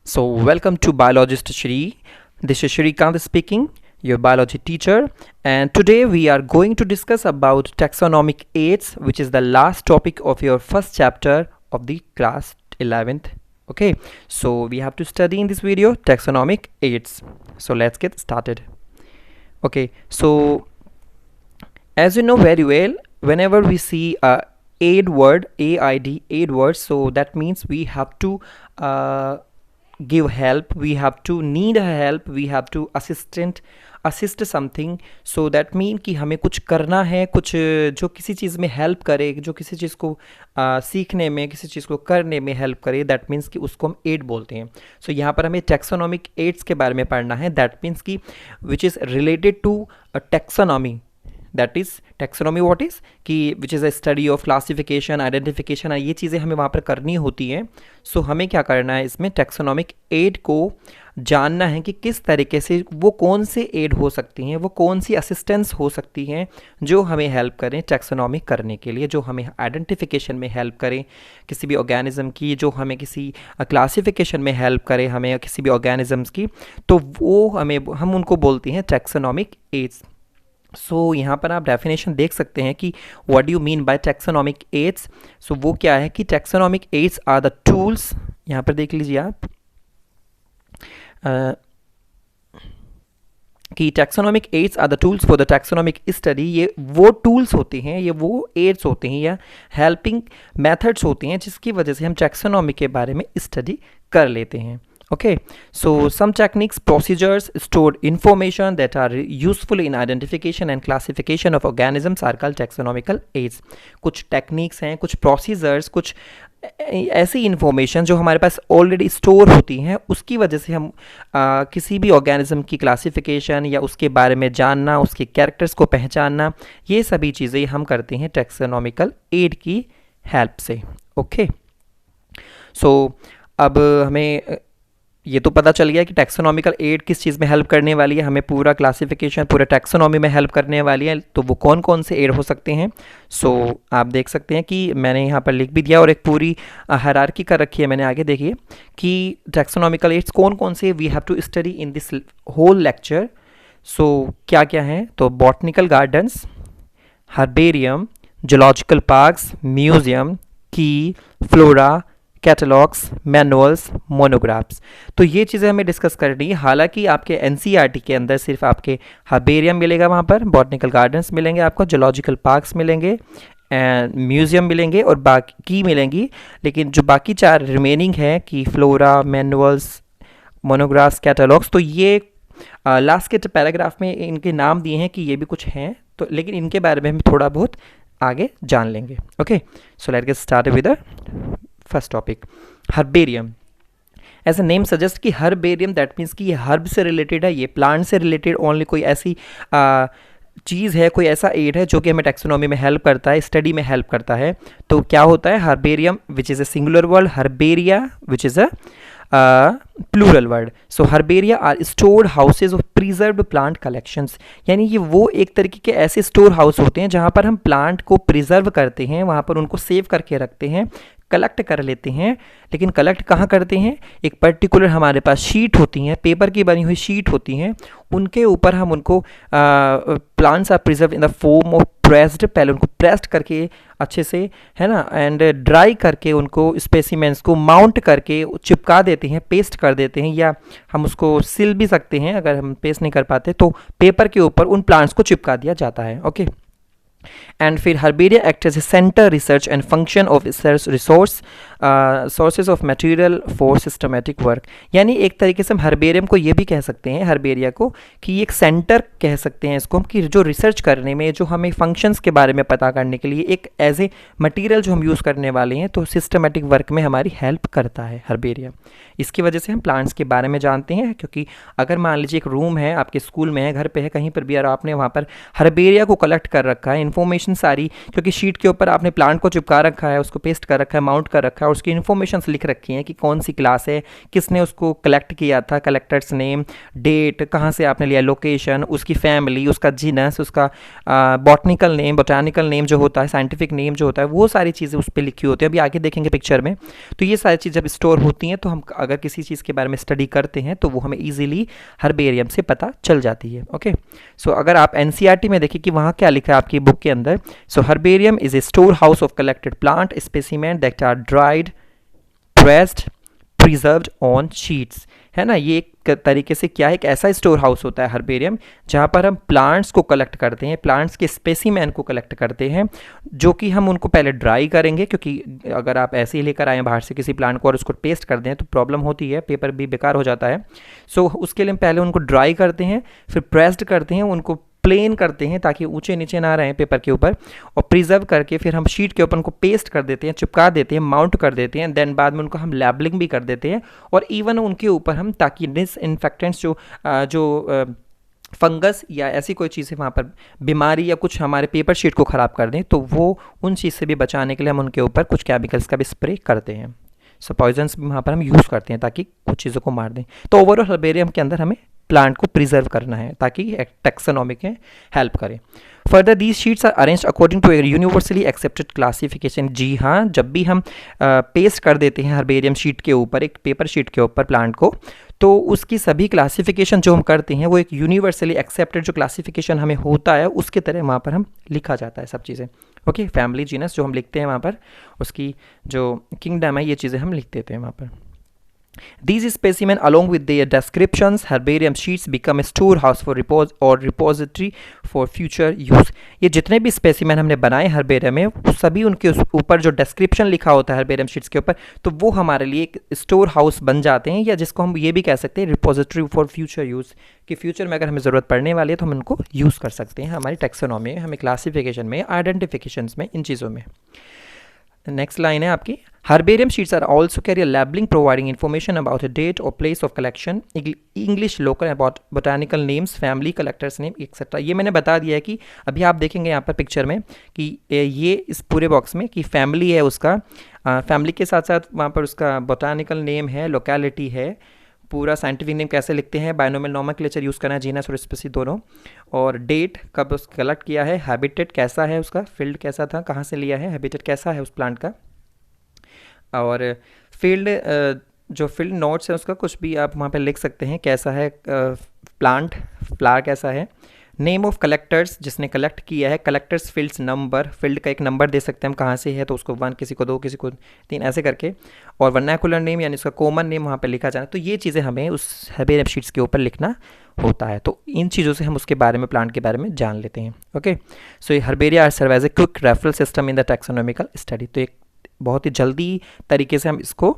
So, welcome to Biologist Shri. This is Shrikant speaking, your biology teacher, and today we are going to discuss about taxonomic aids, which is the last topic of your first chapter of the class 11th. Okay, so we have to study in this video taxonomic aids. So, let's get started. Okay, so as you know very well, whenever we see a aid word, aid word, so that means we have to give help, we have to need help, we have to assist something. So that mean कि हमें कुछ करना है, कुछ जो किसी चीज़ में help करे, जो किसी चीज़ को सीखने में, किसी चीज़ को करने में हेल्प करे, दैट मीन्स कि उसको हम एड बोलते हैं. सो यहाँ पर हमें टैक्सोनॉमिक एड्स के बारे में पढ़ना है. दैट मीन्स कि which is related to taxonomy. That is taxonomy what is कि which is a study of classification, identification, ये चीज़ें हमें वहाँ पर करनी होती हैं. सो हमें क्या करना है, इसमें टैक्सोनॉमिक एड को जानना है कि किस तरीके से वो कौन से एड हो सकती हैं, वो कौन सी असिस्टेंस हो सकती हैं जो हमें हेल्प करें टैक्सोनॉमी करने के लिए, जो हमें आइडेंटिफिकेशन में हेल्प करें किसी भी ऑर्गेनिज्म की, जो हमें किसी क्लासिफिकेशन में हेल्प करें हमें किसी भी ऑर्गेनिज्म्स की. तो वो हम उनको बोलते हैं टैक्सोनॉमिक एड्स. सो यहाँ पर आप डेफिनेशन देख सकते हैं कि what do you mean by taxonomic aids. So वो क्या है कि taxonomic aids are the tools. यहाँ पर देख लीजिए आप कि taxonomic aids are the tools for the taxonomic study. ये वो टूल्स होते हैं, ये वो एड्स होते हैं या हेल्पिंग मेथड्स होते हैं जिसकी वजह से हम टैक्सोनॉमी के बारे में स्टडी कर लेते हैं. Okay, so some techniques, procedures, stored information that are useful in identification and classification of organisms are called taxonomical aids. कुछ टेक्निक्स हैं, कुछ प्रोसीजर्स, कुछ ऐसी इंफॉर्मेशन जो हमारे पास ऑलरेडी स्टोर होती हैं, उसकी वजह से हम किसी भी ऑर्गेनिज्म की क्लासिफिकेशन या उसके बारे में जानना, उसके कैरेक्टर्स को पहचानना, ये सभी चीज़ें हम करते हैं टैक्सोनॉमिकल एड की हेल्प से. ओके, सो अब हमें ये तो पता चल गया कि टैक्सोनॉमिकल एड किस चीज़ में हेल्प करने वाली है, हमें पूरा क्लासिफिकेशन, पूरा टैक्सोनॉमी में हेल्प करने वाली है. तो वो कौन कौन से एड हो सकते हैं. सो आप देख सकते हैं कि मैंने यहाँ पर लिख भी दिया और एक पूरी हायरार्की कर रखी है मैंने. आगे देखिए कि टैक्सोनॉमिकल एड्स कौन कौन से we have to study in this whole lecture. So क्या क्या हैं, तो botanical gardens, herbarium, zoological parks, museum, key, flora, catalogues, manuals, monographs. तो ये चीज़ें हमें डिस्कस करनी है. हालांकि आपके एनसीईआरटी के अंदर सिर्फ आपके हर्बेरियम मिलेगा, वहाँ पर बॉटनिकल गार्डन्स मिलेंगे, आपको जूलॉजिकल पार्क्स मिलेंगे, म्यूज़ियम मिलेंगे और बाकी मिलेंगी. लेकिन जो बाकी चार रिमेनिंग है कि फ्लोरा, मैनुअल्स, मोनोग्राफ्स, कैटलॉग्स, तो ये लास्ट के पैराग्राफ में इनके नाम दिए हैं कि ये भी कुछ हैं, तो लेकिन इनके बारे में हम थोड़ा बहुत आगे जान लेंगे. Okay, so let's get started with the first topic, herbarium. As a name suggest कि हर्बेरियम दैट मीन्स कि ये हर्ब से रिलेटेड है, ये प्लांट से रिलेटेड ओनली कोई ऐसी चीज़ है, कोई ऐसा एड है जो कि हमें टैक्सोनॉमी में हेल्प करता है, स्टडी में हेल्प करता है. तो क्या होता है herbarium, which is a singular word, herbaria which is a plural word. So herbaria are stored houses of preserved plant collections. यानी ये वो एक तरीके के ऐसे स्टोर हाउस होते हैं जहाँ पर हम प्लांट को प्रिजर्व करते हैं, वहाँ पर उनको सेव करके रखते हैं, कलेक्ट कर लेते हैं. लेकिन कलेक्ट कहाँ करते हैं, एक पर्टिकुलर हमारे पास शीट होती हैं, पेपर की बनी हुई शीट होती हैं, उनके ऊपर हम उनको plants are preserve in the form of pressed, पहले उनको प्रेस्ड करके अच्छे से, है ना, एंड ड्राई करके उनको स्पेसिमेंट्स को माउंट करके चिपका देते हैं, पेस्ट कर देते हैं, या हम उसको सिल भी सकते हैं. अगर हम पेस्ट नहीं कर पाते तो पेपर के ऊपर उन प्लांट्स को चिपका दिया जाता है. ओके, एंड फिर herbaria act as a centre research and function of resource sources of material for systematic work. यानी एक तरीके से हम हर्बेरियम को ये भी कह सकते हैं, हर्बेरिया को, कि एक सेंटर कह सकते हैं इसको, कि जो रिसर्च करने में, जो हमें फंक्शंस के बारे में पता करने के लिए एक एज ए मटीरियल जो हम यूज़ करने वाले हैं, तो सिस्टमेटिक वर्क में हमारी हेल्प करता है हर्बेरिया. इसकी वजह से हम प्लांट्स के बारे में जानते हैं, क्योंकि अगर मान लीजिए एक रूम है, आपके स्कूल में है, घर पे है, कहीं पर भी, और आपने वहाँ पर हर्बेरिया को कलेक्ट कर रखा है इन इन्फॉर्मेशन सारी, क्योंकि शीट के ऊपर आपने प्लांट को चिपका रखा है, उसको पेस्ट कर रखा है, माउंट कर रखा है, और उसकी इन्फॉर्मेशन लिख रखी हैं कि कौन सी क्लास है, किसने उसको कलेक्ट किया था, कलेक्टर्स नेम, डेट, कहाँ से आपने लिया, लोकेशन, उसकी फैमिली, उसका जीनस, उसका बॉटनिकल नेम, बोटानिकल नेम जो होता है, साइंटिफिक नेम जो होता है, वो सारी चीज़ें उस पर लिखी होती है। अभी आगे देखेंगे पिक्चर में। तो ये सारी चीज़ जब स्टोर होती हैं तो हम अगर किसी चीज़ के बारे में स्टडी करते हैं तो वो हमें ईजिली हर्बेरियम से पता चल जाती है। ओके, सो अगर आप एनसीईआरटी में देखें कि वहाँ क्या लिखा है आपकी बुक के अंदर, so herbarium is a store house of collected plant specimen that are dried, pressed, preserved on sheets, है ना। ये एक तरीके से क्या है, एक ऐसा स्टोर हाउस होता है हर्बेरियम जहाँ पर हम प्लांट्स को कलेक्ट करते हैं, प्लांट्स के स्पेसिमेन को कलेक्ट करते हैं, जो कि हम उनको पहले ड्राई करेंगे, क्योंकि अगर आप ऐसे ही लेकर आए बाहर से किसी प्लांट को और उसको पेस्ट कर दें तो प्रॉब्लम होती है, पेपर भी बेकार हो जाता है। सो उसके लिए हम पहले उनको ड्राई करते हैं, फिर प्रेस्ड करते हैं, उनको प्लेन करते हैं ताकि ऊंचे नीचे ना रहें पेपर के ऊपर, और प्रिजर्व करके फिर हम शीट के ऊपर उनको पेस्ट कर देते हैं, चिपका देते हैं, माउंट कर देते हैं, देन बाद में उनको हम लैबलिंग भी कर देते हैं, और इवन उनके ऊपर हम ताकि डिसइंफेक्टेंट्स जो फंगस या ऐसी कोई चीज़ें वहाँ पर बीमारी या कुछ हमारे पेपर शीट को ख़राब कर दें, तो वो उन चीज़ से भी बचाने के लिए हम उनके ऊपर कुछ केमिकल्स का भी स्प्रे करते हैं। सो पॉइजन्स भी वहाँ पर हम यूज़ करते हैं ताकि कुछ चीज़ों को मार दें। तो ओवरऑल हर्बेरियम के अंदर हमें प्लांट को प्रिजर्व करना है ताकि टैक्सोनॉमी के हेल्प करें। Further these sheets are arranged according to a universally accepted classification. जी हाँ, जब भी हम पेस्ट कर देते हैं हर्बेरियम शीट के ऊपर, एक पेपर शीट के ऊपर प्लांट को, तो उसकी सभी क्लासिफिकेशन जो हम करते हैं वो एक यूनिवर्सली एक्सेप्टेड जो क्लासिफिकेशन हमें होता है उसके तरह वहाँ पर हम लिखा जाता है सब चीज़ें। ओके, फैमिली, जीनस जो हम लिखते हैं वहाँ पर, उसकी जो किंगडम है, ये चीज़ें हम लिख देते हैं वहाँ पर। These specimens, along with their descriptions, herbarium sheets become a storehouse for repository for future use. ये जितने भी स्पेसिमेन हमने बनाए हर्बेरियम में, वो सभी उनके ऊपर जो डिस्क्रिप्शन लिखा होता है हर्बेरियम शीट्स के ऊपर, तो वो हमारे लिए एक स्टोर हाउस बन जाते हैं, या जिसको हम ये भी कह सकते हैं रिपोजिटरी फॉर फ्यूचर यूज़, कि फ्यूचर में अगर हमें ज़रूरत पड़ने वाली है तो हम इनको यूज़ कर सकते हैं हमारी टैक्सोनॉमी में, हमें क्लासिफिकेशन में, आइडेंटिफिकेशंस में, इन चीज़ों में। नेक्स्ट लाइन है आपकी, herbarium sheets are also carry a labelling providing information about a date और place of collection, English, local, about botanical names, family, collectors name, etcetera. ये मैंने बता दिया है कि अभी आप देखेंगे यहाँ पर पिक्चर में कि ये इस पूरे बॉक्स में कि फैमिली है उसका, फैमिली के साथ साथ वहाँ पर उसका बोटानिकल नेम है, लोकेलिटी है, पूरा साइंटिफिक नेम कैसे लिखते हैं, बायनोमियल नोमेनक्लेचर यूज़ करना है, जीनस और स्पीसीज दोनों, और डेट कब उसको कलेक्ट किया है, हैबिटेट कैसा है उसका, फील्ड कैसा था, कहाँ से लिया है, हैबिटेट कैसा है उस प्लांट का, और फील्ड जो फील्ड नोट्स है उसका कुछ भी आप वहाँ पे लिख सकते हैं, कैसा है प्लांट, फ्लावर कैसा है, नेम ऑफ कलेक्टर्स जिसने कलेक्ट किया है, कलेक्टर्स फील्ड्स नंबर, फील्ड का एक नंबर दे सकते हैं हम कहाँ से है, तो उसको 1, किसी को 2, किसी को 3, ऐसे करके, और वर्नाकुलर नेम यानी उसका कॉमन नेम वहाँ पे लिखा जाना। तो ये चीज़ें हमें उस हर्बेरियम शीट्स के ऊपर लिखना होता है, तो इन चीज़ों से हम उसके बारे में, प्लांट के बारे में जान लेते हैं। ओके, सो ये herbaria serve as a quick referral system in the taxonomical study, तो एक बहुत ही जल्दी तरीके से हम इसको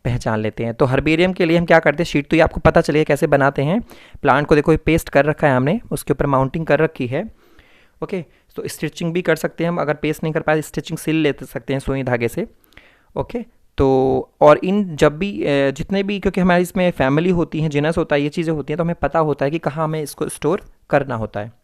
पहचान लेते हैं। तो हर्बेरियम के लिए हम क्या करते हैं, शीट तो ये आपको पता चलेगा कैसे बनाते हैं, प्लांट को देखो ये पेस्ट कर रखा है हमने, उसके ऊपर माउंटिंग कर रखी है। ओके, तो स्टिचिंग भी कर सकते हैं हम, अगर पेस्ट नहीं कर पाए स्टिचिंग सिल ले सकते हैं सुई धागे से। ओके, तो और इन जब भी जितने भी, क्योंकि हमारी इसमें फैमिली होती है, जीनस होता है, ये चीज़ें होती हैं, तो हमें पता होता है कि कहाँ हमें इसको स्टोर करना होता है।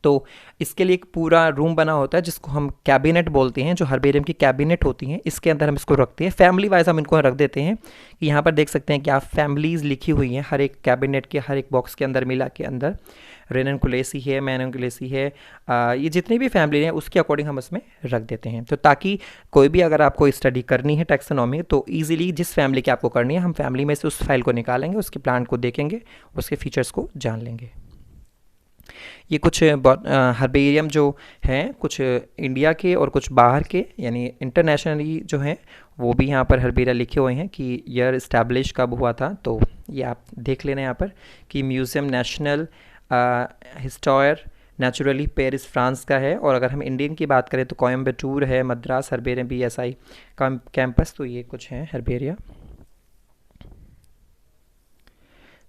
तो इसके लिए एक पूरा रूम बना होता है जिसको हम कैबिनेट बोलते हैं, जो हर्बेरियम की कैबिनेट होती हैं, इसके अंदर हम इसको रखते हैं, फैमिली वाइज हम इनको रख देते हैं। कि यहाँ पर देख सकते हैं कि आप फैमिलीज़ लिखी हुई हैं हर एक कैबिनेट के हर एक बॉक्स के अंदर, मिला के अंदर रेननकुलेसी है, मैननकुलेसी है, ये जितनी भी फैमिली हैं उसके अकॉर्डिंग हम इसमें रख देते हैं। तो ताकि कोई भी अगर आपको स्टडी करनी है टैक्सोनॉमी, तो ईजिली जिस फैमिली की आपको करनी है, हम फैमिली में से उस फाइल को निकालेंगे, उसके प्लांट को देखेंगे, उसके फीचर्स को जान लेंगे। ये कुछ हर्बेरियम जो हैं, कुछ इंडिया के और कुछ बाहर के, यानी इंटरनेशनली जो हैं, वो भी यहाँ पर हर्बेरिया लिखे हुए हैं कि ईयर इस्टेब्लिश कब हुआ था। तो ये आप देख लेना यहाँ पर कि museum national histoire naturelle Paris France का है, और अगर हम इंडियन की बात करें तो कोयम्बटूर है, मद्रास हर्बेरियम BSI कैंपस। तो ये कुछ हैं हर्बेरिया।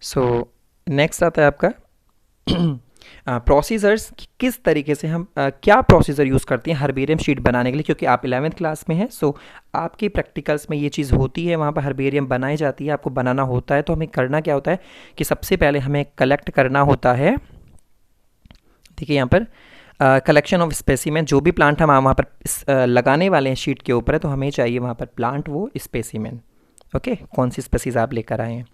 सो नेक्स्ट आता है आपका प्रोसीजर्स, किस तरीके से हम क्या प्रोसीजर यूज़ करते हैं हर्बेरियम शीट बनाने के लिए, क्योंकि आप 11th क्लास में हैं। सो आपके प्रैक्टिकल्स में ये चीज़ होती है, वहाँ पर हर्बेरियम बनाई जाती है, आपको बनाना होता है। तो हमें करना क्या होता है कि सबसे पहले हमें कलेक्ट करना होता है, देखिए यहाँ पर कलेक्शन ऑफ स्पेसिमेन, जो भी प्लांट हम वहाँ पर लगाने वाले हैं शीट के ऊपर है, तो हमें चाहिए वहाँ पर प्लांट वो स्पेसिमेन। ओके, कौन सी स्पेसीज आप लेकर आए हैं।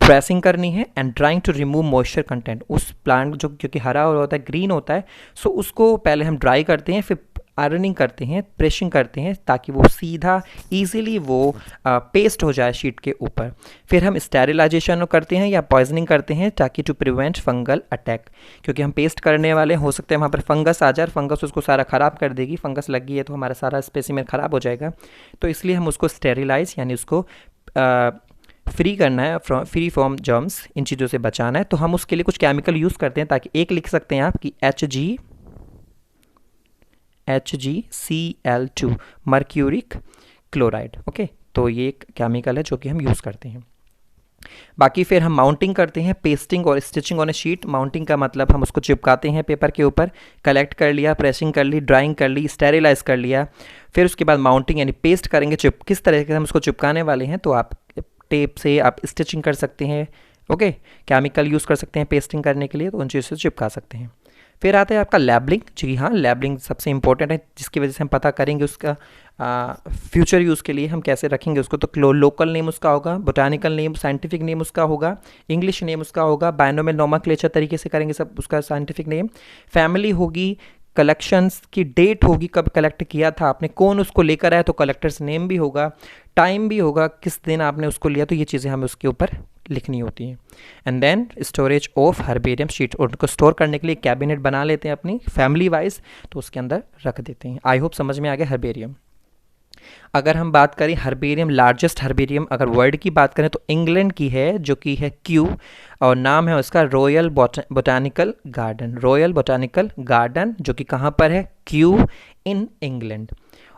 प्रेसिंग करनी है and drying to remove moisture content, उस प्लांट जो क्योंकि हरा होता है, ग्रीन होता है, सो उसको पहले हम ड्राई करते हैं, फिर आयरनिंग करते हैं, प्रेसिंग करते हैं, ताकि वो सीधा इजीली वो पेस्ट हो जाए शीट के ऊपर। फिर हम स्टेरिलाइजेशन करते हैं या पॉइजनिंग करते हैं ताकि टू प्रिवेंट फंगल अटैक, क्योंकि हम पेस्ट करने वाले हो सकते हैं वहाँ पर फंगस आ जाए, फंगस उसको सारा ख़राब कर देगी, फंगस लग गई है तो हमारा सारा स्पेसिमेन ख़राब हो जाएगा। तो इसलिए हम उसको स्टेरिलाइज यानी उसको फ्री करना है, फ्री फ्रॉम जर्म्स, इन चीज़ों से बचाना है। तो हम उसके लिए कुछ केमिकल यूज़ करते हैं, ताकि एक लिख सकते हैं आप कि HgCl2 मर्क्यूरिक क्लोराइड। ओके, तो ये एक केमिकल है जो कि हम यूज़ करते हैं। बाकी फिर हम माउंटिंग करते हैं, पेस्टिंग और stitching on A sheet. Mounting का मतलब हम उसको चिपकाते हैं पेपर के ऊपर, कलेक्ट कर लिया, प्रेसिंग कर ली, ड्राइंग कर ली, स्टेरिलाइज कर लिया, फिर उसके बाद माउंटिंग यानी पेस्ट करेंगे। किस तरह से हम उसको चिपकाने वाले हैं, तो आप टेप से आप स्टिचिंग कर सकते हैं। ओके, केमिकल यूज़ कर सकते हैं पेस्टिंग करने के लिए, तो उन चीज़ों से चिपका सकते हैं। फिर आता है आपका लैबलिंग। जी हाँ, लैबलिंग सबसे इंपॉर्टेंट है, जिसकी वजह से हम पता करेंगे उसका फ्यूचर यूज़ के लिए हम कैसे रखेंगे उसको। तो लोकल नेम उसका होगा, बोटानिकल नेम, साइंटिफिक नेम उसका होगा, इंग्लिश नेम उसका होगा, बायनोमियल नोमेनक्लेचर तरीके से करेंगे सब उसका साइंटिफिक नेम, फैमिली होगी, कलेक्शंस की डेट होगी, कब कलेक्ट किया था आपने, कौन उसको लेकर आया, तो कलेक्टर्स नेम भी होगा, टाइम भी होगा, किस दिन आपने उसको लिया, तो ये चीज़ें हमें उसके ऊपर लिखनी होती हैं। And then storage of herbarium sheet, उनको स्टोर करने के लिए कैबिनेट बना लेते हैं अपनी फैमिली वाइज, तो उसके अंदर रख देते हैं। आई होप समझ में आ गया हर्बेरियम। अगर हम बात करें हर्बेरियम, लार्जेस्ट हर्बेरियम अगर वर्ल्ड की बात करें तो इंग्लैंड की है, जो कि है क्यू, और नाम है उसका royal botanical garden. Royal botanical garden जो कि कहाँ पर है, क्यू इन इंग्लैंड।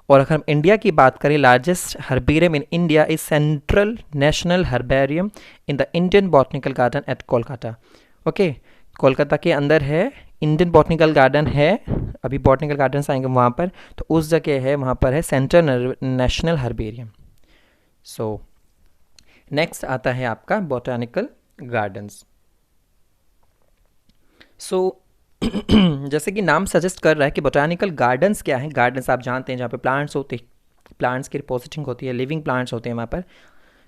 और अगर हम इंडिया की बात करें, largest herbarium in India is central national herbarium in the Indian botanical garden eight Kolkata. Okay, Kolkata के अंदर है, इंडियन बॉटनिकल गार्डन है, अभी बॉटनिकल गार्डन्स आएंगे वहाँ पर, तो उस जगह है, वहाँ पर है central national herbarium. So next आता है आपका बॉटनिकल गार्डन्स। सो जैसे कि नाम सजेस्ट कर रहा है कि बोटानिकल गार्डन्स क्या है। गार्डन्स आप जानते हैं जहाँ पे प्लांट्स होते हैं, प्लांट्स की रिपोजिटिंग होती है, लिविंग प्लांट्स होते हैं वहाँ पर।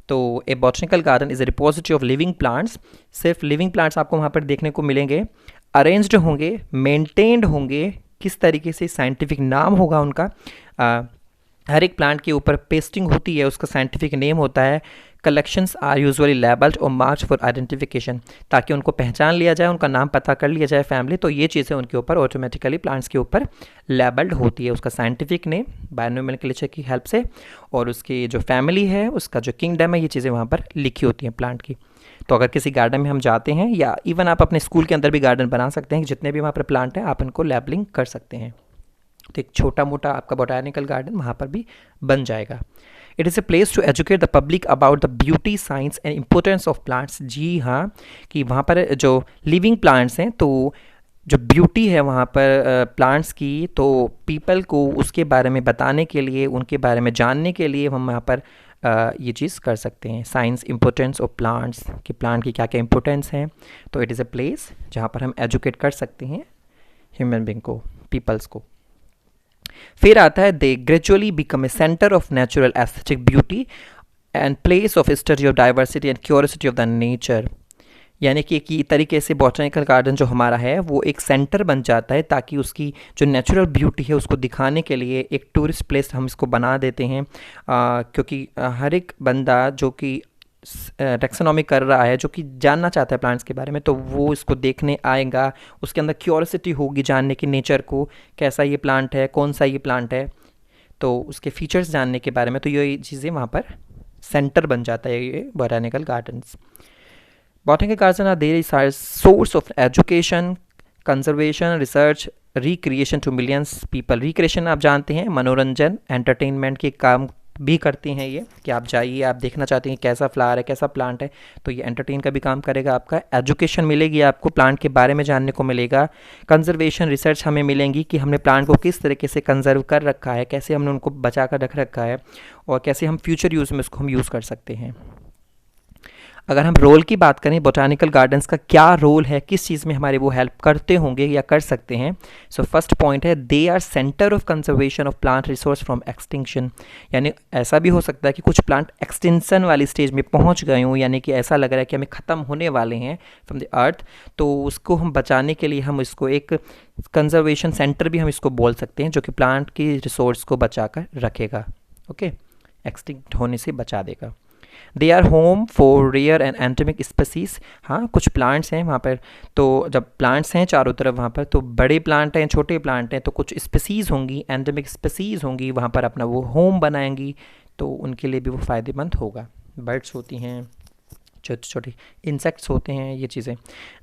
तो a botanical garden is a repository of living plants. सिर्फ लिविंग प्लांट्स आपको वहाँ पर देखने को मिलेंगे, अरेंज्ड होंगे, मेंटेन्ड होंगे, किस तरीके से साइंटिफिक नाम होगा उनका। हर एक प्लांट के ऊपर पेस्टिंग होती है, उसका साइंटिफिक नेम होता है। कलेक्शंस आर यूजुअली लेबल्ड और मार्क्ड फॉर आइडेंटिफिकेशन, ताकि उनको पहचान लिया जाए, उनका नाम पता कर लिया जाए फैमिली, तो ये चीज़ें उनके ऊपर ऑटोमेटिकली प्लांट्स के ऊपर लेबल्ड होती है, उसका साइंटिफिक नेम बायोनोमेनक्लेचर की हेल्प से, और उसकी जो फैमिली है, उसका जो किंगडम है, ये चीज़ें वहाँ पर लिखी होती हैं प्लांट की। तो अगर किसी गार्डन में हम जाते हैं, या इवन आप अपने स्कूल के अंदर भी गार्डन बना सकते हैं, जितने भी वहाँ पर प्लांट हैं आप इनको लेबलिंग कर सकते हैं, तो एक छोटा मोटा आपका बोटानिकल गार्डन वहाँ पर भी बन जाएगा। It is a place to educate the public about the beauty, science and importance of plants. जी हाँ, कि वहाँ पर जो लिविंग प्लांट्स हैं, तो जो ब्यूटी है वहाँ पर प्लांट्स की, तो पीपल को उसके बारे में बताने के लिए, उनके बारे में जानने के लिए हम वहाँ पर ये चीज़ कर सकते हैं। साइंस, इम्पोर्टेंस ऑफ प्लांट्स, कि प्लांट की क्या क्या इंपॉर्टेंस है, तो इट इज़ ए प्लेस जहाँ पर हम एजुकेट कर सकते हैं ह्यूमन बींग को, पीपल्स को। फिर आता है they gradually become a centre of natural aesthetic beauty and place of study of diversity and curiosity of the nature. यानी कि एक तरीके से बॉटनिकल गार्डन जो हमारा है वो एक सेंटर बन जाता है, ताकि उसकी जो नेचुरल ब्यूटी है उसको दिखाने के लिए एक टूरिस्ट प्लेस हम इसको बना देते हैं। क्योंकि हर एक बंदा जो कि टैक्सोनॉमी कर रहा है, जो कि जानना चाहता है प्लांट्स के बारे में, तो वो इसको देखने आएगा, उसके अंदर क्यूरियोसिटी होगी जानने की नेचर को, कैसा ये प्लांट है, कौन सा ये प्लांट है, तो उसके फीचर्स जानने के बारे में, तो ये चीज़ें वहाँ पर सेंटर बन जाता है ये botanical gardens. Botanical garden are their source of education, conservation, research, recreation to millions people. Recreation आप जानते हैं, मनोरंजन, एंटरटेनमेंट के काम भी करती हैं ये, कि आप जाइए, आप देखना चाहते हैं कैसा फ्लावर है, कैसा प्लांट है, तो ये एंटरटेन का भी काम करेगा आपका। एजुकेशन मिलेगी आपको, प्लांट के बारे में जानने को मिलेगा। कंजर्वेशन, रिसर्च हमें मिलेंगी कि हमने प्लांट को किस तरीके से कंजर्व कर रखा है, कैसे हमने उनको बचा कर रख रखा है, और कैसे हम फ्यूचर यूज़ में उसको हम यूज़ कर सकते हैं। अगर हम रोल की बात करें बोटानिकल गार्डन्स का क्या रोल है, किस चीज़ में हमारे वो हेल्प करते होंगे या कर सकते हैं। सो फर्स्ट पॉइंट है they are centre of conservation of plant resource from extinction. यानी ऐसा भी हो सकता है कि कुछ प्लांट एक्सटेंशन वाली स्टेज में पहुंच गए हों, यानी कि ऐसा लग रहा है कि हमें ख़त्म होने वाले हैं फ्रॉम द अर्थ, तो उसको हम बचाने के लिए हम इसको एक कंजर्वेशन सेंटर भी हम इसको बोल सकते हैं, जो कि प्लांट की रिसोर्स को बचा कर रखेगा, ओके, एक्सटिंक्ट होने से बचा देगा। They are home for rare and endemic species. हाँ, कुछ प्लांट्स हैं वहाँ पर, तो जब प्लांट्स हैं चारों तरफ वहाँ पर, तो बड़े प्लांट हैं, छोटे प्लांट हैं, तो कुछ स्पीसीज़ होंगी, एंडेमिक स्पीसीज़ होंगी वहाँ पर, अपना वो होम बनाएंगी, तो उनके लिए भी वो फ़ायदेमंद होगा। बर्ड्स होती हैं, छोटे छोटे इंसेक्ट्स होते हैं, ये चीज़ें।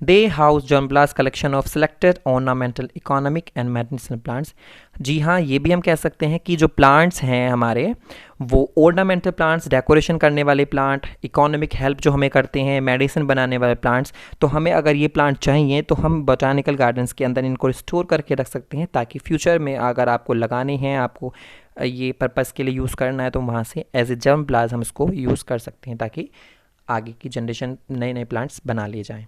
They house germplasm collection of selected ornamental economic and medicinal plants. जी हाँ, ये भी हम कह सकते हैं कि जो प्लांट्स हैं हमारे, वो ऑर्नामेंटल प्लांट्स, डेकोरेशन करने वाले प्लांट, इकोनॉमिक हेल्प जो हमें करते हैं, मेडिसिन बनाने वाले प्लांट्स, तो हमें अगर ये प्लांट चाहिए तो हम बोटानिकल गार्डन्स के अंदर इनको स्टोर करके रख सकते हैं, ताकि फ्यूचर में अगर आपको लगाने हैं, आपको ये पर्पज़ के लिए यूज़ करना है, तो वहाँ से एज ए जर्मब्लास हम इसको यूज़ कर सकते हैं, ताकि आगे की जनरेशन नए नए प्लांट्स बना लिए जाएं।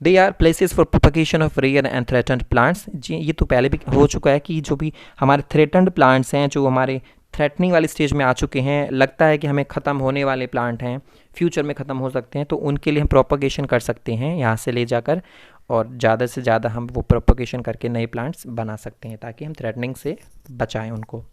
They are places for propagation of rare and threatened plants. जी, ये तो पहले भी हो चुका है कि जो भी हमारे थ्रेटन्ड प्लांट्स हैं, जो हमारे थ्रेटनिंग वाली स्टेज में आ चुके हैं, लगता है कि हमें ख़त्म होने वाले प्लांट हैं, फ्यूचर में ख़त्म हो सकते हैं, तो उनके लिए हम प्रोपगेशन कर सकते हैं यहाँ से ले जाकर, और ज़्यादा से ज़्यादा हम वो प्रोपगेशन करके नए प्लांट्स बना सकते हैं, ताकि हम थ्रेटनिंग से बचाएँ उनको।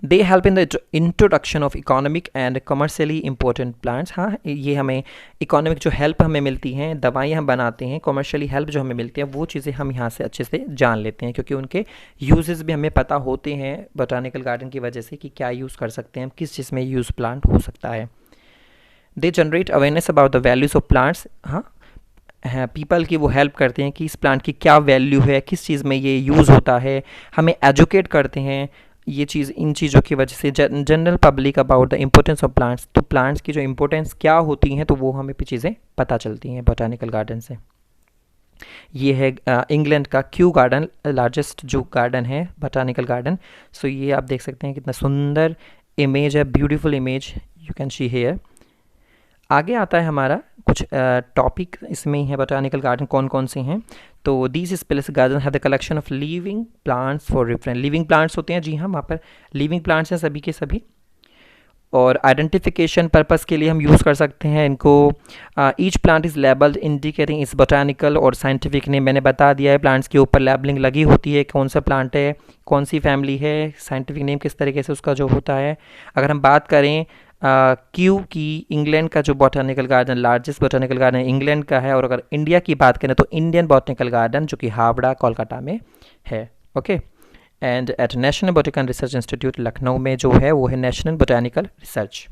They help in the introduction of economic and commercially important plants. हाँ, ये हमें इकोनॉमिक जो हेल्प हमें मिलती हैं, दवाइयाँ हम बनाते हैं, कमर्शियली हेल्प जो हमें मिलती है, वो चीज़ें हम यहाँ से अच्छे से जान लेते हैं, क्योंकि उनके यूजेस भी हमें पता होते हैं बोटानिकल गार्डन की वजह से, कि क्या यूज़ कर सकते हैं हम, किस चीज़ में यूज़ प्लांट हो सकता है। They generate awareness about the values of plants. हाँ, पीपल की वो हेल्प करते हैं कि इस प्लांट की क्या वैल्यू है, किस चीज़ में ये यूज़ होता है, हमें एजुकेट करते हैं ये चीज़, इन चीज़ों की वजह से general public about the importance of plants. तो प्लांट्स की जो इम्पोर्टेंस क्या होती हैं, तो वो हमें भी चीज़ें पता चलती हैं बोटानिकल गार्डन से। ये है इंग्लैंड का क्यू गार्डन, लार्जेस्ट जो गार्डन है बोटानिकल गार्डन। सो ये आप देख सकते हैं कितना सुंदर इमेज है, beautiful image you can see here. आगे आता है हमारा कुछ टॉपिक इसमें ही है, बोटानिकल गार्डन कौन कौन से हैं। तो दीज स्पेस गार्डन है the collection of living plants for reference. Living plants होते हैं, जी हाँ, वहाँ पर लिविंग प्लांट्स हैं सभी के सभी, और आइडेंटिफिकेशन पर्पस के लिए हम यूज़ कर सकते हैं इनको। Each plant is labelled indicating इस बोटानिकल और साइंटिफिक नेम। मैंने बता दिया है, प्लांट्स के ऊपर लेबलिंग लगी होती है, कौन सा प्लांट है, कौन सी फैमिली है, साइंटिफिक नेम किस तरीके से उसका जो होता है। अगर हम बात करें क्यू की, इंग्लैंड का जो botanical garden, largest botanical garden England का है, और अगर इंडिया की बात करें तो इंडियन बोटानिकल गार्डन जो कि हावड़ा कोलकाता में है, okay. And at national botanical research institute Lucknow में जो है वो है नेशनल बोटानिकल रिसर्च।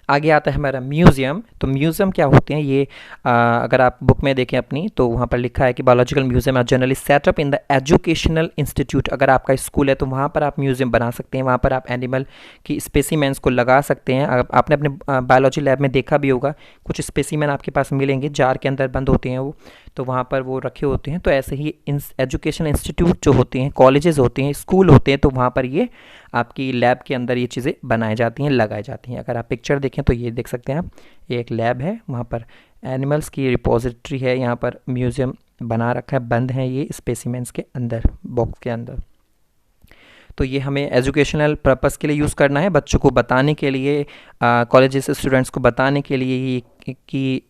आगे आता है हमारा म्यूज़ियम। तो म्यूज़ियम क्या होते हैं ये, अगर आप बुक में देखें अपनी, तो वहाँ पर लिखा है कि biological museum are generally set up in the educational institute. अगर आपका स्कूल है तो वहाँ पर आप म्यूज़ियम बना सकते हैं, वहाँ पर आप एनिमल की स्पेसिमेंस को लगा सकते हैं। आपने अपने बायोलॉजी लैब में देखा भी होगा, कुछ स्पेसिमेन आपके पास मिलेंगे, जार के अंदर बंद होते हैं वो, तो वहाँ पर वो रखे होते हैं। तो ऐसे ही एजुकेशनल इंस्टीट्यूट जो होते हैं, कॉलेजेस होते हैं, स्कूल होते हैं, तो वहाँ पर ये आपकी लैब के अंदर ये चीज़ें बनाई जाती हैं, लगाई जाती हैं। अगर आप पिक्चर देखें तो ये देख सकते हैं आप, ये एक लैब है, वहाँ पर एनिमल्स की रिपोजिटरी है, यहाँ पर म्यूज़ियम बना रखा है, बंद है ये स्पेसिमेंस के अंदर, बॉक्स के अंदर। तो ये हमें एजुकेशनल पर्पस के लिए यूज़ करना है, बच्चों को बताने के लिए, कॉलेजेस स्टूडेंट्स को बताने के लिए कि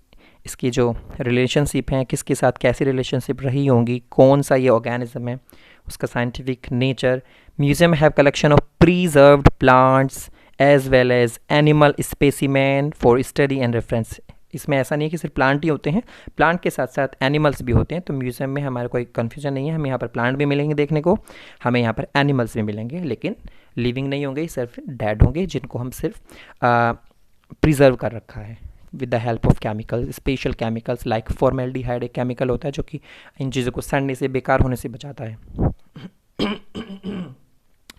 इसकी जो रिलेशनशिप है, किसके साथ कैसी रिलेशनशिप रही होंगी, कौन सा ये ऑर्गेनिज्म है, उसका scientific nature. Museum have collection of preserved plants as well as animal specimen for study and reference. इसमें ऐसा नहीं है कि सिर्फ प्लांट ही होते हैं, प्लांट के साथ साथ एनिमल्स भी होते हैं। तो म्यूज़ियम में हमारा कोई कन्फ्यूजन नहीं है, हमें यहाँ पर प्लांट भी मिलेंगे देखने को, हमें यहाँ पर एनिमल्स भी मिलेंगे, लेकिन लिविंग नहीं होंगे, सिर्फ डेड होंगे, जिनको हम सिर्फ प्रिजर्व कर रखा है with the help of chemical, special chemicals like formaldehyde, एक केमिकल होता है जो कि इन चीज़ों को सड़ने से, बेकार होने से बचाता है।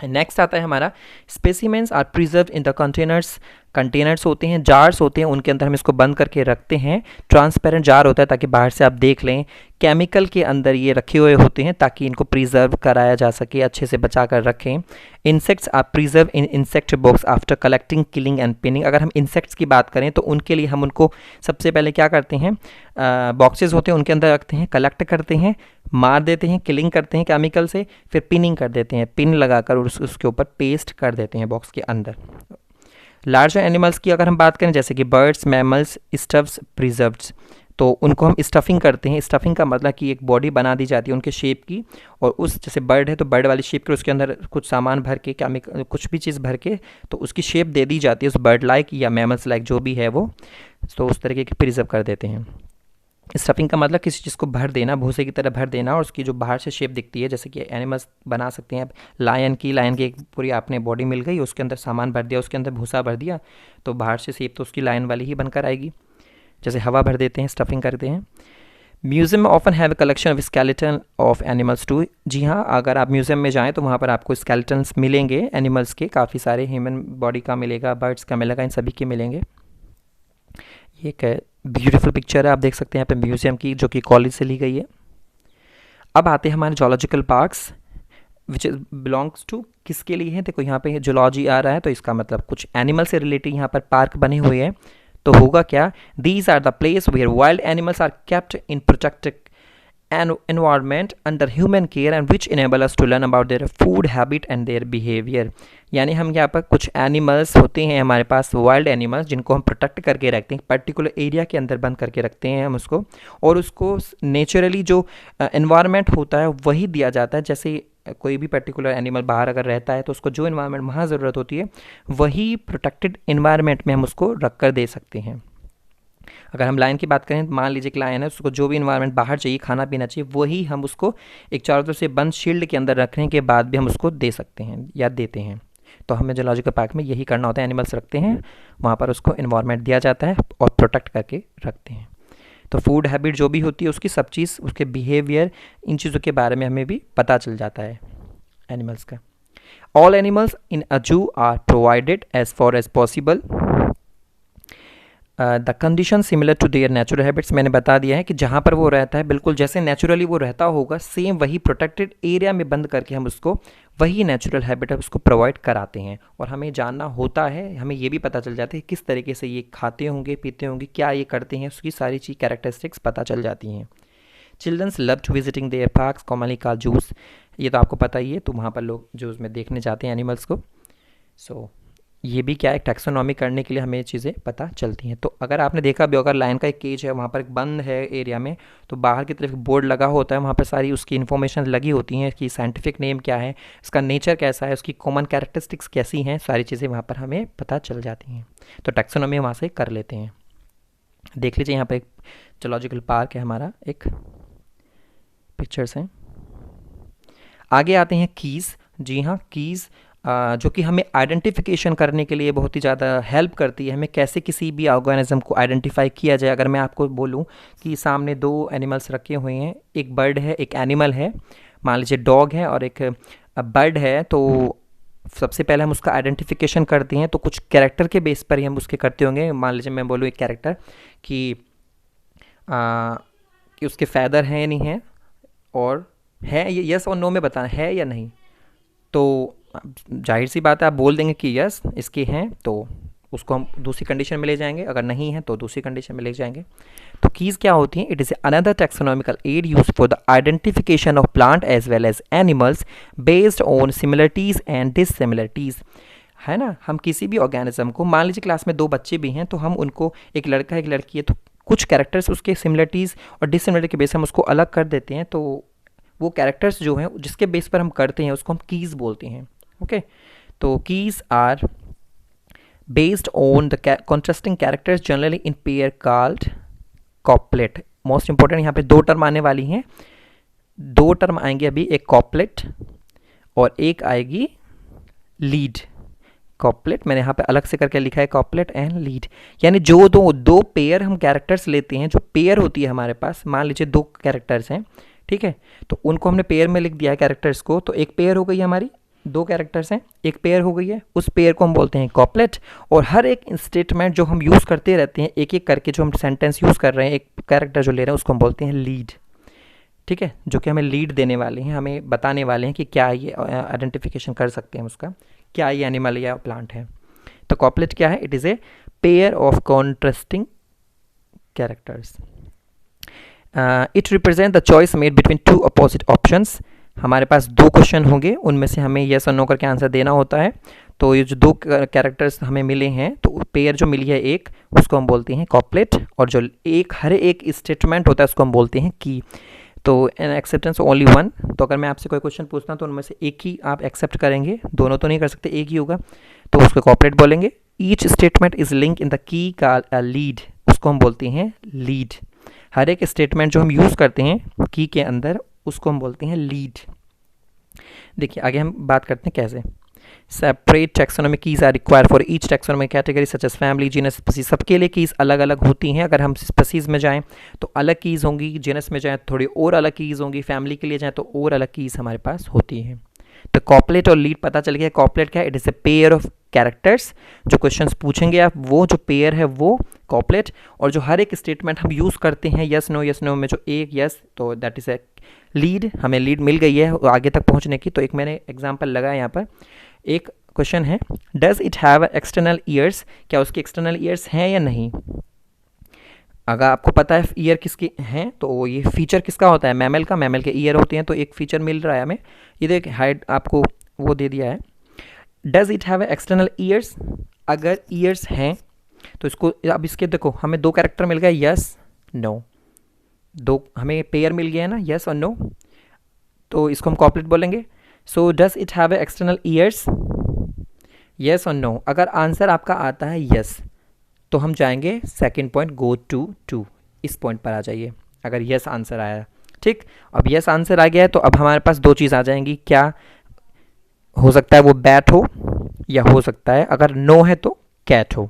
नेक्स्ट आता है हमारा specimens are preserved in the containers containers होते हैं, जार्स होते हैं, उनके अंदर हम इसको बंद करके रखते हैं। ट्रांसपेरेंट जार होता है ताकि बाहर से आप देख लें। केमिकल के अंदर ये रखे हुए होते हैं ताकि इनको प्रिजर्व कराया जा सके, अच्छे से बचा कर रखें। Insects are preserve in insect box after collecting, killing and pinning. अगर हम इंसेक्ट्स की बात करें तो उनके लिए हम उनको सबसे पहले क्या करते हैं, बॉक्सेस होते हैं उनके अंदर रखते हैं, कलेक्ट करते हैं, मार देते हैं, किलिंग करते हैं केमिकल से, फिर पिनिंग कर देते हैं, पिन लगाकर उसके ऊपर पेस्ट कर देते हैं बॉक्स के अंदर। लार्जर एनिमल्स की अगर हम बात करें जैसे कि बर्ड्स, मैमल्स, स्टफ्स, प्रिजर्व्स, तो उनको हम स्टफिंग करते हैं। स्टफिंग का मतलब कि एक बॉडी बना दी जाती है उनके शेप की, और उस जैसे बर्ड है तो बर्ड वाली शेप के उसके अंदर कुछ सामान भर के, केमिकल कुछ भी चीज़ भर के, तो उसकी शेप दे दी जाती है उस बर्ड लाइक या मैमल्स लाइक जो भी है वो, तो उस तरीके की प्रिजर्व कर देते हैं। स्टफिंग का मतलब किसी चीज़ को भर देना, भूसे की तरह भर देना, और उसकी जो बाहर से शेप दिखती है, जैसे कि एनिमल्स बना सकते हैं। लायन की एक पूरी आपने बॉडी मिल गई, उसके अंदर सामान भर दिया, उसके अंदर भूसा भर दिया, तो बाहर से शेप तो उसकी लायन वाली ही बनकर आएगी। जैसे हवा भर देते हैं, स्टफिंग करते हैं। म्यूज़ियम में often have a collection of skeleton of animals too. जी हाँ, अगर आप म्यूज़ियम में जाएँ तो वहाँ पर आपको स्केलेटन्स मिलेंगे एनिमल्स के, काफ़ी सारे, ह्यूमन बॉडी का मिलेगा, बर्ड्स का मिलेगा, इन सभी के मिलेंगे। ये एक ब्यूटीफुल पिक्चर है, आप देख सकते हैं यहाँ पे म्यूज़ियम की, जो कि कॉलेज से ली गई है। अब आते हैं हमारे zoological parks, which belongs to किसके लिए है। देखो यहाँ पे जोलॉजी आ रहा है तो इसका मतलब कुछ एनिमल से रिलेटेड यहाँ पर पार्क बने हुए हैं। तो होगा क्या, these are the place where wild animals are kept in protected environment under human care and which enable us to learn about their food habit and their behavior। यानी हम यहाँ पर कुछ एनिमल्स होते हैं हमारे पास, वाइल्ड एनिमल्स, जिनको हम प्रोटेक्ट करके रखते हैं, पर्टिकुलर एरिया के अंदर बंद करके रखते हैं हम उसको, और उसको नेचुरली जो एनवायरनमेंट होता है वही दिया जाता है। जैसे कोई भी पर्टिकुलर एनिमल बाहर अगर रहता है तो उसको जो इन्वायरमेंट वहाँ ज़रूरत होती है वही प्रोटेक्टेड इन्वायरमेंट में हम उसको रख कर दे सकते हैं। अगर हम लायन की बात करें, मान लीजिए कि लायन है, उसको जो भी इन्वायरमेंट बाहर चाहिए, खाना पीना चाहिए, वही हम उसको एक चारों तरफ से बंद शील्ड के अंदर रखने के बाद भी हम उसको दे सकते हैं या देते हैं। तो हमें जोलॉजिकल पार्क में यही करना होता है, एनिमल्स रखते हैं वहाँ पर, उसको इन्वायरमेंट दिया जाता है और प्रोटेक्ट करके रखते हैं। तो फूड हैबिट जो भी होती है उसकी सब चीज़, उसके बिहेवियर, इन चीज़ों के बारे में हमें भी पता चल जाता है एनिमल्स का। All animals in a zoo are provided as far as possible the condition similar to their natural habits. मैंने बता दिया है कि जहाँ पर वो रहता है बिल्कुल जैसे नेचुरली वो रहता होगा, सेम वही प्रोटेक्टेड एरिया में बंद करके हम उसको वही नेचुरल हैबिट उसको प्रोवाइड कराते हैं। और हमें जानना होता है, हमें ये भी पता चल जाता है किस तरीके से ये खाते होंगे, पीते होंगे, क्या ये करते हैं, उसकी सारी चीज़ कैरेक्टरिस्टिक्स पता चल जाती हैं। Childrens love to visiting their parks, commonly called zoos. ये तो आपको पता ही है, तो वहाँ पर लोग जूस में देखने जाते हैं एनिमल्स को। सो ये भी क्या है, टैक्सोनॉमी करने के लिए हमें चीज़ें पता चलती हैं। तो अगर आपने देखा भी, अगर लायन का एक केज है, वहाँ पर एक बंद है एरिया में, तो बाहर की तरफ बोर्ड लगा होता है, वहाँ पर सारी उसकी इन्फॉर्मेशन लगी होती हैं कि साइंटिफिक नेम क्या है, इसका नेचर कैसा है, उसकी कॉमन कैरेक्टरिस्टिक्स कैसी हैं, सारी चीज़ें वहाँ पर हमें पता चल जाती हैं। तो टैक्सोनॉमी वहाँ से कर लेते हैं। देख लीजिए यहाँ पर एक जोलॉजिकल पार्क है हमारा, एक पिक्चर्स हैं। आगे आते हैं कीज़। जी हाँ, कीज़ जो कि हमें आइडेंटिफिकेशन करने के लिए बहुत ही ज़्यादा हेल्प करती है, हमें कैसे किसी भी ऑर्गेनिज्म को आइडेंटिफाई किया जाए। अगर मैं आपको बोलूं कि सामने दो एनिमल्स रखे हुए हैं, एक बर्ड है, एक एनिमल है, मान लीजिए डॉग है और एक बर्ड है, तो सबसे पहले हम उसका आइडेंटिफिकेशन करते हैं। तो कुछ कैरेक्टर के बेस पर ही हम उसके करते होंगे। मान लीजिए मैं बोलूँ एक कैरेक्टर कि उसके फैदर हैं या नहीं है, और है, ये यस और नो में बताना है या नहीं। तो जाहिर सी बात है आप बोल देंगे कि यस इसके हैं, तो उसको हम दूसरी कंडीशन में ले जाएंगे, अगर नहीं है तो दूसरी कंडीशन में ले जाएंगे। तो कीज़ क्या होती हैं? It is another taxonomical aid used for the identification of plant as well as animals based on similarities and dissimilarities, है ना। हम किसी भी ऑर्गेनिज्म को, मान लीजिए क्लास में दो बच्चे भी हैं, तो हम उनको, एक लड़का एक लड़की है, तो कुछ कैरेक्टर्स उसके सिमिलरिटीज़ और डिससिमिलरिटी के बेस हम उसको अलग कर देते हैं। तो वो कैरेक्टर्स जो हैं जिसके बेस पर हम करते हैं उसको हम कीज़ बोलते हैं। ओके, तो keys are based on the contrasting characters generally in pair called couplet. Most important यहाँ पे दो टर्म आने वाली हैं, दो टर्म आएंगे अभी, एक कॉपलेट और एक आएगी लीड। कॉपलेट मैंने यहाँ पे अलग से करके लिखा है, कॉपलेट एंड लीड, यानी जो दो पेयर हम कैरेक्टर्स लेते हैं, जो पेयर होती है हमारे पास, मान लीजिए दो कैरेक्टर्स हैं, ठीक है, तो उनको हमने पेयर में लिख दिया है कैरेक्टर्स को, तो एक पेयर हो गई हमारी दो कैरेक्टर्स हैं, एक पेयर हो गई है, उस पेयर को हम बोलते हैं कॉपलेट। और हर एक स्टेटमेंट जो हम यूज़ करते रहते हैं एक एक करके, जो हम सेंटेंस यूज़ कर रहे हैं, एक कैरेक्टर जो ले रहे हैं उसको हम बोलते हैं लीड। ठीक है, जो कि हमें लीड देने वाले हैं, हमें बताने वाले हैं कि क्या ये आइडेंटिफिकेशन कर सकते हैं उसका, क्या ये एनिमल या प्लांट है। तो कॉपलेट क्या है? It is a pair of contrasting characters. It represent the choice made between two opposite options. हमारे पास दो क्वेश्चन होंगे, उनमें से हमें येस और नो करके आंसर देना होता है। तो ये जो दो कैरेक्टर्स हमें मिले हैं, तो पेयर जो मिली है एक, उसको हम बोलते हैं कॉपलेट, और जो एक हर एक स्टेटमेंट होता है उसको हम बोलते हैं की। तो एन एक्सेप्टेंस ओनली वन। तो अगर मैं आपसे कोई क्वेश्चन पूछता हूँ तो उनमें से एक ही आप एक्सेप्ट करेंगे, दोनों तो नहीं कर सकते, एक ही होगा, तो उसको कॉपलेट बोलेंगे। Each statement is link in the key का लीड, उसको हम बोलते हैं लीड। हर एक स्टेटमेंट जो हम यूज़ करते हैं की के अंदर, उसको हम बोलते हैं लीड। देखिए आगे हम बात करते हैं कैसे। Separate taxonomic keys are required for each taxonomic category such as family, genus, species. सबके लिए कीज़ अलग अलग होती हैं। अगर हम स्पीसीज में जाएं तो अलग कीज़ होंगी, जीनस में जाएं तो थोड़ी और अलग कीज़ होंगी, फैमिली के लिए जाएं तो और अलग कीज़ हमारे पास होती हैं। तो कॉपलेट और लीड पता चल गया। कॉपलेट क्या है? It is a pair of characters. जो क्वेश्चंस पूछेंगे आप, वो जो पेयर है वो कॉपलेट, और जो हर एक स्टेटमेंट हम यूज़ करते हैं यस नो में जो एक यस, तो दैट इज़ ए लीड। हमें लीड मिल गई है आगे तक पहुंचने की। तो एक मैंने एग्जांपल लगाया यहाँ पर। एक क्वेश्चन है, does it have external years? क्या उसके एक्सटर्नल ईयर्स हैं या नहीं? अगर आपको पता है ईयर किसके हैं, तो ये फीचर किसका होता है? मैमल का। मैमल के ईयर होते हैं, तो एक फीचर मिल रहा है हमें। ये देख हाइड आपको वो दे दिया है। Does it have external years? अगर ईयर्स हैं तो इसको, अब इसके देखो हमें दो कैरेक्टर मिल गए, यस नो, दो हमें पेयर मिल गया है ना, यस और नो, तो इसको हम कॉपलेट बोलेंगे। So does it have external years? Yes और नो। अगर आंसर आपका आता है यस, तो हम जाएंगे सेकंड पॉइंट, गो टू, इस पॉइंट पर आ जाइए अगर यस आंसर आया। ठीक, अब यस आंसर आ गया है तो अब हमारे पास दो चीज़ आ जाएंगी। क्या हो सकता है? वो बैट हो, या हो सकता है अगर नो है तो कैट हो।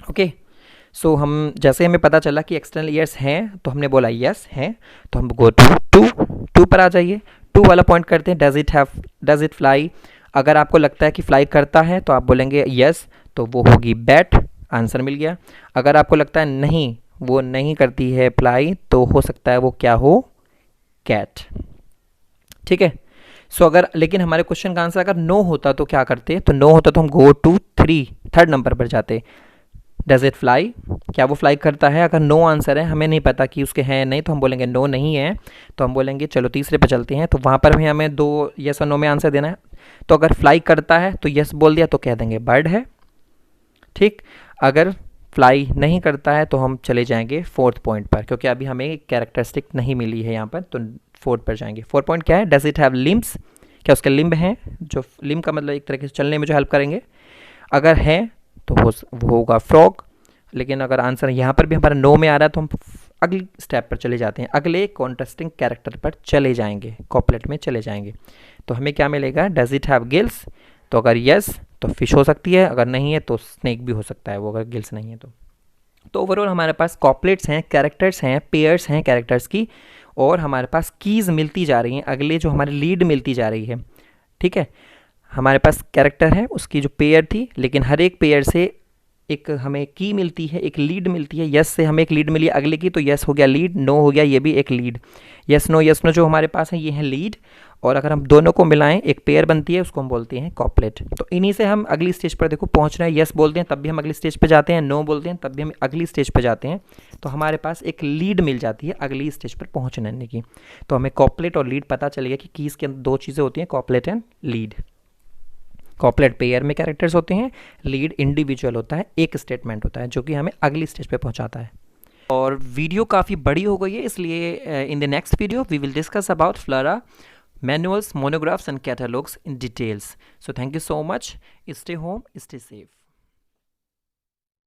ओके, सो हम जैसे हमें पता चला कि एक्सटर्नल ईयर्स हैं तो हमने बोला यस हैं, तो हम गो टू पर आ जाइए। टू वाला पॉइंट करते हैं। Does it fly? अगर आपको लगता है कि फ्लाई करता है तो आप बोलेंगे यस, तो वो होगी बैट, आंसर मिल गया। अगर आपको लगता है नहीं वो नहीं करती है फ्लाई, तो हो सकता है वो क्या हो? कैट। ठीक है, सो अगर लेकिन हमारे क्वेश्चन का आंसर अगर नो होता तो क्या करते? तो नो होता तो हम गो टू थर्ड नंबर पर जाते। Does it fly? क्या वो फ्लाई करता है? अगर नो आंसर है, हमें नहीं पता कि उसके हैं नहीं, तो हम बोलेंगे नो नहीं है, तो हम बोलेंगे चलो तीसरे पे चलते हैं। तो वहाँ पर भी हमें दो यस और नो में आंसर देना है। तो अगर फ्लाई करता है तो यस बोल दिया तो कह देंगे बर्ड है। ठीक, अगर फ्लाई नहीं करता है तो हम चले जाएंगे फोर्थ पॉइंट पर, क्योंकि अभी हमें कैरेक्टरिस्टिक नहीं मिली है यहाँ पर, तो फोर्थ पर जाएंगे। फोर्थ पॉइंट क्या है? Does it have limbs? क्या उसके लिम्ब हैं? जो लिम्ब का मतलब एक तरीके से चलने में जो हेल्प करेंगे। अगर है तो वो होगा फ्रॉग। लेकिन अगर आंसर यहाँ पर भी हमारा नो में आ रहा है तो हम अगली स्टेप पर चले जाते हैं, अगले कॉन्ट्रास्टिंग कैरेक्टर पर चले जाएंगे, कॉपलेट में चले जाएंगे। तो हमें क्या मिलेगा? Does it have gills? तो अगर यस तो फिश हो सकती है, अगर नहीं है तो स्नेक भी हो सकता है वो, अगर गिल्स नहीं है तो ओवरऑल हमारे पास कॉपलेट्स हैं, कैरेक्टर्स हैं, पेयर्स हैं कैरेक्टर्स की, और हमारे पास कीज़ मिलती जा रही हैं, अगले जो हमारी लीड मिलती जा रही है। ठीक है, हमारे पास कैरेक्टर है, उसकी जो पेयर थी, लेकिन हर एक पेयर से एक हमें की मिलती है, एक लीड मिलती है। यस से हमें एक लीड मिली अगले की, तो यस हो गया लीड, नो हो गया ये भी एक लीड। यस नो जो हमारे पास है ये है लीड, और अगर हम दोनों को मिलाएं एक पेयर बनती है, उसको हम बोलते हैं कॉपलेट। तो इन्हीं से हम अगली स्टेज पर देखो पहुंच रहे हैं। यस बोलते हैं तब भी हम अगली स्टेज पर जाते हैं, नो बोलते हैं तब भी हम अगली स्टेज पर जाते हैं। तो हमारे पास एक लीड मिल जाती है अगली स्टेज पर पहुँचने की। तो हमें कॉपलेट और लीड पता चल गया कि कीज़ के अंदर दो चीज़ें होती हैं, कॉपलेट एंड लीड। कॉपलेट पेयर में कैरेक्टर्स होते हैं, लीड इंडिविजुअल होता है, एक स्टेटमेंट होता है जो कि हमें अगली स्टेज पे पहुंचाता है। और वीडियो काफ़ी बड़ी हो गई है, इसलिए in the next video we will discuss about flora, manuals, monographs and catalogs in details. So thank you so much. Stay home, stay safe.